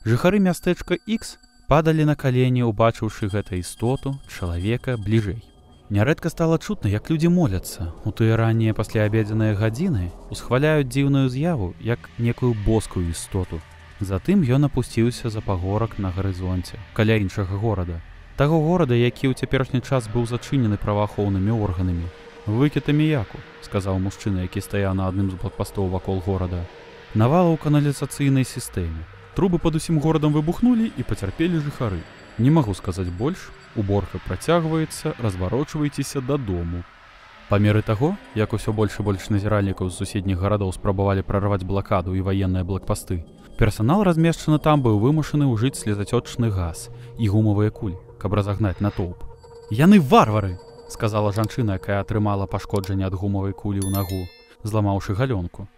Жыхары мястэчка X падалі на калені, убачыўшы гэта істоту, чалавека бліжэй. Нярэдка стала чутна, як людзі моляцца. У тыя раннія пасляабедзеныя гадзіны усхваляюць дзіўную з'яву, як некую боскую істоту. Затым ён апусціўся за пагорак на гарызонце, каля іншага горада. Таго горада, які ў цяперашні час быў зачынены праваахоўнымі органамі. «Выкід аміяку», — сказаў мужчына, які стаяў на адным з блокпастоў вакол горада. «Навала ў каналізацыйнай сістэме. Трубы пад усім горадам выбухнулі і пацярпелі жыхары. Не магу сказаць больш, уборка працягваецца, разварочвайцеся дадому». Па меры таго, як усё больш і больш назіральнікаў з суседніх гарадоў спрабавалі прарваць блакаду і ваенныя блокпасты, персанал размешчаны там быў вымушаны ўжыць слезацёчны газ і гумавыя кулі, каб разагнаць натоўп. «Яны варвары!» — сказала жанчына, якая атрымала пашкоджанне ад гумавай кулі ў нагу, зламаўшы галёнку.